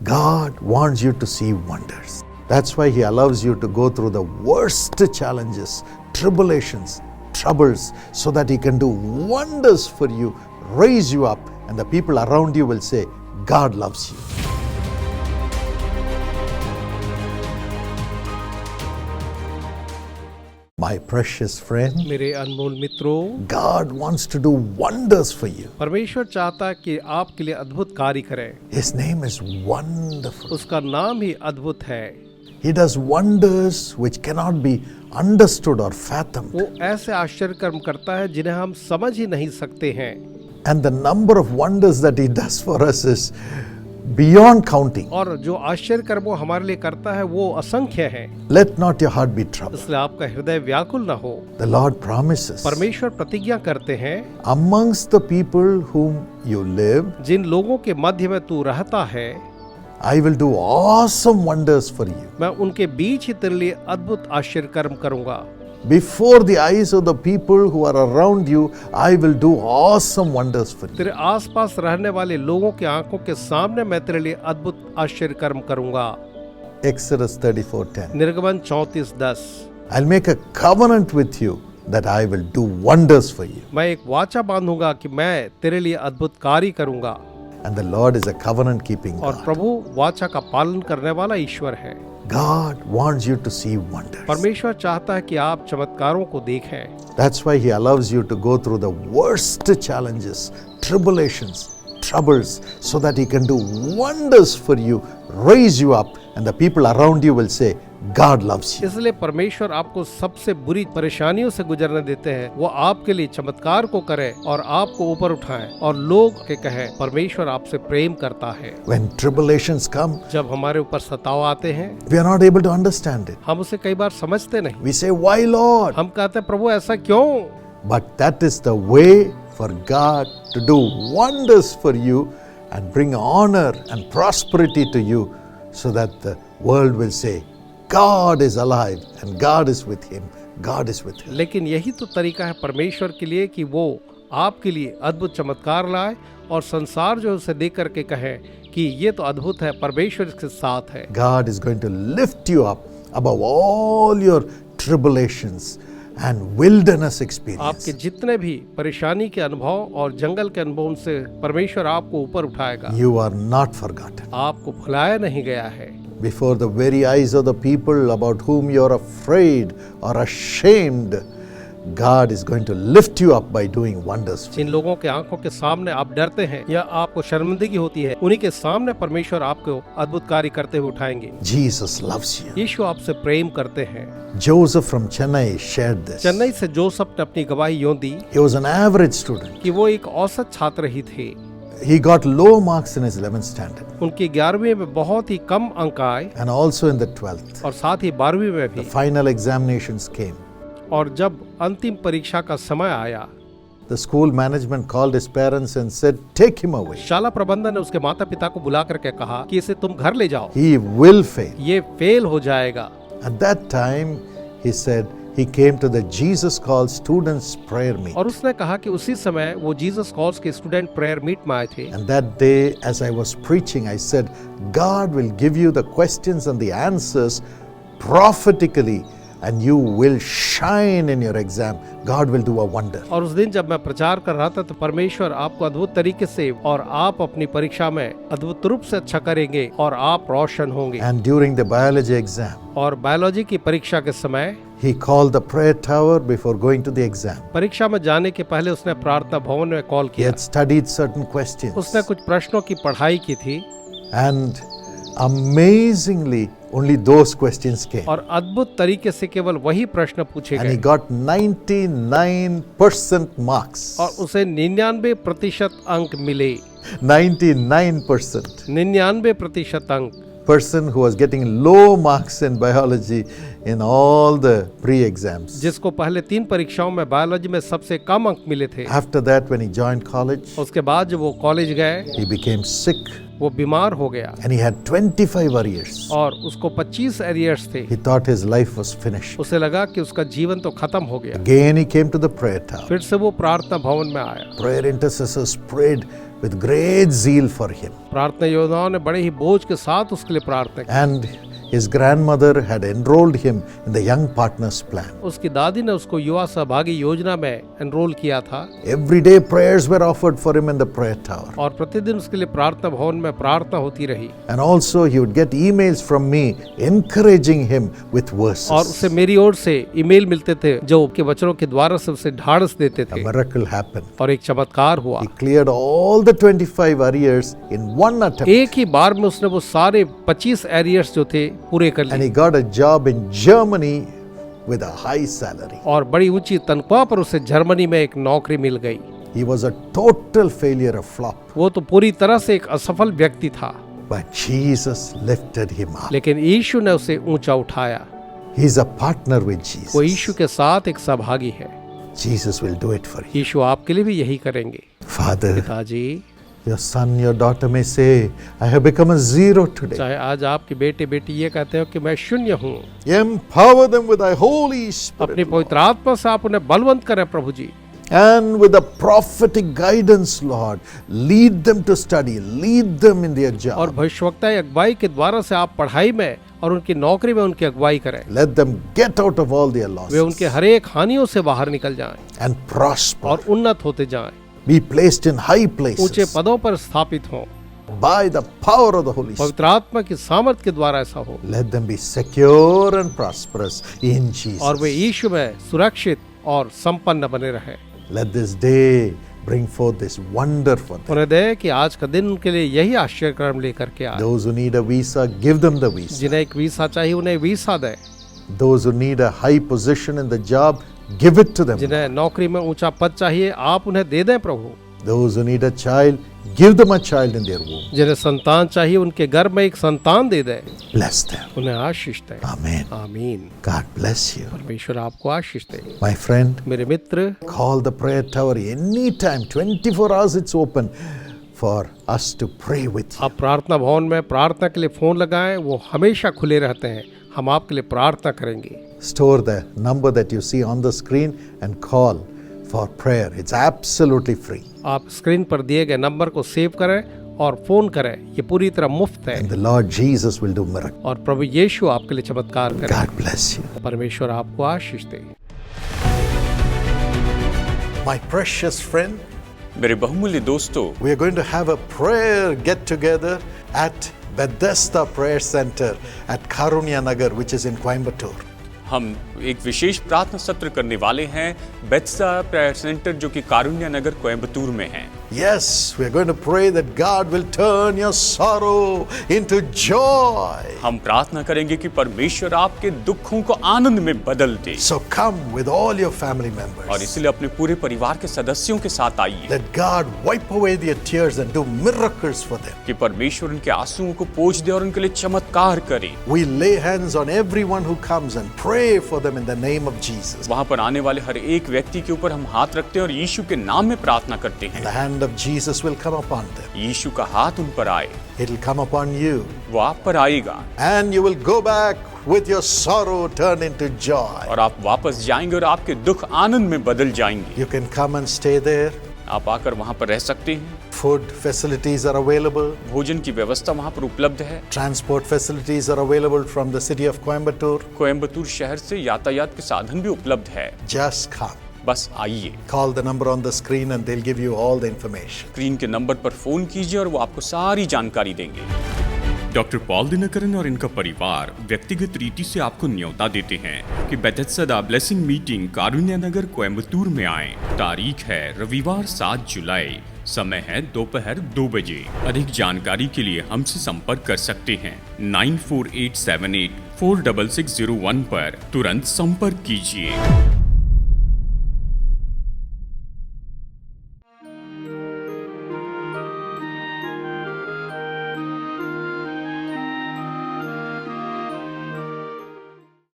God wants you to see wonders. That's why He allows you to go through the worst challenges, tribulations, troubles, so that He can do wonders for you, raise you up, and the people around you will say, God loves you. My precious friend, मेरे अनमोल मित्रों, God wants to do wonders for you. परमेश्वर चाहता है कि आपके लिए अद्भुत कार्य करे। His name is wonderful. उसका नाम ही अद्भुत है। He does wonders which cannot be understood or fathomed. वो ऐसे आश्चर्य कर्म करता है जिन्हें हम समझ ही नहीं सकते हैं। And the number of wonders that He does for us is beyond counting. और जो आश्चर्य कर्म वो हमारे लिए करता है वो असंख्य है। Let not your heart be troubled. इसलिए आपका हृदय व्याकुल न हो। The Lord promises, परमेश्वर प्रतिज्ञा करते हैं, amongst the people whom you live, जिन लोगों के मध्य में तू रहता है, I will do awesome wonders for you. मैं उनके बीच ही तेरे लिए अद्भुत आश्चर्य कर्म करूंगा। Before the eyes of the people who are around you, I will do awesome wonders for you. तेरे आसपास रहने वाले लोगों की आंखों के सामने मैं तेरे लिए अद्भुत आश्चर्य कर्म करूंगा। Exodus 34:10. निर्गमन 34:10। I'll make a covenant with you that I will do wonders for you. मैं एक वाचा बांधूंगा कि मैं तेरे लिए अद्भुत कार्य करूंगा। And the Lord is a covenant keeping और God. प्रभु वाचा का पालन करने वाला ईश्वर है। God wants you to see wonders. परमेश्वर चाहता है कि आप चमत्कारों को देखें। That's why He allows you to go through the worst challenges, tribulations, troubles, so that He can do wonders for you, raise you up, and the people around you will say, God loves you. इसलिए परमेश्वर आपको सबसे बुरी परेशानियों से गुजरने देते हैं। वो आपके लिए चमत्कार को करे और आपको ऊपर उठाए और लोग के कहे परमेश्वर आपसे प्रेम करता है। When tribulations come, जब हमारे ऊपर सताव आते हैं, we are not able to understand it. हम उसे कई बार समझते नहीं। We say, why Lord? हम कहते हैं प्रभु ऐसा क्यों? But that is the way for God to do wonders for you and bring honor and prosperity to you, so that the world will say, God is alive and God is with him. God is with him. लेकिन यही तो तरीका है परमेश्वर के लिए कि वो आपके लिए अद्भुत चमत्कार लाए और संसार जो उसे देख करके कहे कि ये तो अद्भुत है, परमेश्वर इसके साथ है। God is going to lift you up above all your tribulations and wilderness experience. आपके जितने भी परेशानी के अनुभव और जंगल के अनुभव से परमेश्वर आपको ऊपर उठाएगा। You are not forgotten. आपको भुलाया नहीं गया है। Before the very eyes of the people about whom you are afraid or ashamed, God is going to lift you up by doing wonders. जिन लोगों के आंखों के सामने आप डरते हैं या आपको शर्मिंदगी होती है, उन्हीं के सामने परमेश्वर आपको अद्भुत कार्य करते हुए उठाएंगे। Jesus loves you. यीशु आपसे प्रेम करते हैं। Joseph from Chennai shared this. Chennai से जोसेफ ने अपनी गवाही यूं दी He was an average student. कि वो एक औसत छात्र ही थे। He got low marks in his 11th standard उनकी 11वीं में बहुत ही कम अंक आए and also in the 12th. और साथ ही 12वीं में The भी। final examinations came. और जब अंतिम परीक्षा का समय आया, The school management called his parents and said, take him away. शाला प्रबंधन ने उसके माता पिता को बुला करके कहा कि इसे तुम घर ले जाओ, He will fail. ये फेल हो जाएगा। At that time, he said, he came to the Jesus Call students prayer meet. और उसने कहा कि उसी समय वो जीसस कॉल्स के स्टूडेंट प्रेयर मीट में आए थे। And that day, as I was preaching, I said, God will give you the questions and the answers prophetically, and you will shine in your exam. God will do a wonder. और उस दिन जब मैं प्रचार कर रहा था तो परमेश्वर आपको अद्भुत तरीके से और आप अपनी परीक्षा में अद्भुत रूप से अच्छा करेंगे और आप रोशन होंगे। And during the biology exam, और बायोलॉजी की परीक्षा के समय he called the prayer tower before going to the exam. परीक्षा में जाने के पहले उसने प्रार्थना भवन में कॉल He किया। had studied certain questions. उसने कुछ प्रश्नों की पढ़ाई की थी And amazingly, only those questions came. और अद्भुत तरीके से केवल वही प्रश्न पूछे And he गए got 99% marks. और उसे 99% अंक मिले। 99%. 99% अंक। Person who was getting low marks in biology in all the pre-exams. जिसको पहले 3 परीक्षाओं में बायोलॉजी में सबसे कम अंक मिले थे। After that, when he joined college, उसके बाद जब वो कॉलेज गए, he became sick वो बीमार हो गया and he had 25 arrears. और उसको 25 एरियर्स थे। He thought his life was finished. उसे लगा कि उसका जीवन तो खत्म हो गया। Again, he came to the prayer tower. फिर से वो प्रार्थना भवन में आया। Prayer intercessors prayed with great zeal for him. प्रार्थना योद्धाओं ने बड़े ही बोझ के साथ उसके लिए प्रार्थना की। And his grandmother had enrolled him in the Young Partners Plan. उसकी दादी ने उसको युवा सहभागी योजना में एनरोल किया था Every day prayers were offered for him in the prayer tower. और प्रतिदिन उसके लिए प्रार्थना भवन में प्रार्थना होती रही And also he would get emails from me encouraging him with और verses. उसे मेरी ओर से ईमेल मिलते थे जो उसके वचनों के द्वारा से उसे ढाढ़स देते A थे miracle happened. और एक चमत्कार हुआ। He cleared all the 25 arrears in one attempt. एक ही बार में उसने वो सारे 25 एरियर्स जो थे पूरे कर And लिए he got a job in Germany with a high salary. और बड़ी ऊंची तनख्वाह पर उसे जर्मनी में एक नौकरी मिल गई। He was a total failure, a flop. वो तो पूरी तरह से एक असफल व्यक्ति था, But Jesus lifted him up. लेकिन यीशु ने उसे ऊंचा उठाया। He's a partner with वो Jesus. यीशु के साथ एक सहभागी है। Jesus will do it for you. यीशु आपके लिए भी यही करेंगे। Father, पिताजी, your son, your daughter may say, I have become a zero today. चाहे आज आपके बेटे बेटी ये कहते हो कि मैं शून्य हूँ, Empower them with thy Holy Spirit, अपनी पवित्र आत्मा से आप उन्हें बलवंत करें प्रभु जी, and with the prophetic guidance, Lord, lead them to study, lead them in their और job. भविष्यवक्ता अगुवाई के द्वारा से आप पढ़ाई में और उनकी नौकरी में उनकी अगुवाई करें। Let them get out of all their way losses उनके हर एक हानियों से बाहर निकल जाएं and prosper. और उन्नत होते जाएं, Be placed in high ऊंचे places पदों पर स्थापित हों, by the power of the Holy Spirit. पवित्र आत्मा की सामर्थ के द्वारा ऐसा हो Let them be secure and prosperous in और वे Jesus. यीशु में सुरक्षित और संपन्न बने रहें। Let this day bring forth this wonder for them. उन्हें दे कि आज का दिन उनके लिए यही आश्चर्यक्रम लेकर के आए। Those who need a visa, give them the visa. जिन्हें एक वीसा चाहिए उन्हें visa they, Those who need a high position in the job, give it to them. जिन्हें नौकरी में ऊंचा पद चाहिए आप उन्हें दे दें प्रभु, Those who need a child, give them a child in their womb. जिन्हें संतान चाहिए उनके गर्भ में एक संतान दे दें, Bless them. उन्हें आशीष दें। Amen. आमीन। God bless you. परमेश्वर आपको आशीष दे। My friend, मेरे मित्र, call the prayer tower anytime, 24 hours it's open for us to pray with you. आप प्रार्थना भवन में प्रार्थना के लिए फोन लगाएं, वो हमेशा खुले रहते हैं, हम आपके लिए प्रार्थना करेंगे। Store the number that you see on the screen and call for prayer. It's absolutely free. आप स्क्रीन पर दिए गए नंबर को सेव करें और फोन करें, ये पूरी तरह मुफ्त है And the Lord Jesus will do miracles. और प्रभु यीशु आपके लिए चमत्कार करें। God bless you. परमेश्वर आपको आशीष दे। My precious friend, मेरे बहुमूल्य दोस्तों, we are going to have a prayer get together at Bethesda Prayer Center at Karunya Nagar, which is in Coimbatore. हम एक विशेष प्रार्थना सत्र करने वाले हैं बेथेस्दा प्रेयर सेंटर जो कि कारुण्य नगर कोयम्बतूर में है। Yes, we are going to pray that God will turn your sorrow into joy. हम प्रार्थना करेंगे कि परमेश्वर आपके दुखों को आनंद में बदल दे। So come with all your family और members. इसलिए अपने पूरे परिवार के सदस्यों के साथ आइए Let God wipe away their tears and do miracles for them. कि परमेश्वर उनके आंसुओं को पोंछ दे और उनके लिए चमत्कार करे। We lay hands on everyone who comes and pray for them in the name of Jesus. वहाँ पर आने वाले हर एक व्यक्ति के ऊपर हम हाथ रखते हैं और यीशु के नाम में प्रार्थना करते The हैं। hand of Jesus will come upon them. यीशु का हाथ उन पर आए, It will come upon you. वो आप पर आएगा And you will go back with your sorrow turned into joy. और आप वापस जाएंगे और आपके दुख आनंद में बदल जाएंगे। You can come and stay there. आप आकर वहाँ पर रह सकते हैं। Food facilities are available. भोजन की व्यवस्था वहाँ पर उपलब्ध है। Transport facilities are available from the city of Coimbatore. Coimbatore शहर से यातायात के साधन भी उपलब्ध है। Just come. बस आइए, Call the number on the screen and they'll give you all the information. Screen के नंबर पर फोन कीजिए और वो आपको सारी जानकारी देंगे। डॉक्टर पॉल दिनकरन और इनका परिवार व्यक्तिगत रीति से आपको न्योता देते हैं कि बेथेस्दा ब्लेसिंग मीटिंग कारुण्य नगर कोयम्बतूर में आएं। तारीख है रविवार 7 जुलाई, समय है दोपहर 2 बजे। अधिक जानकारी के लिए हमसे संपर्क कर सकते हैं 9487846601 पर तुरंत संपर्क कीजिए।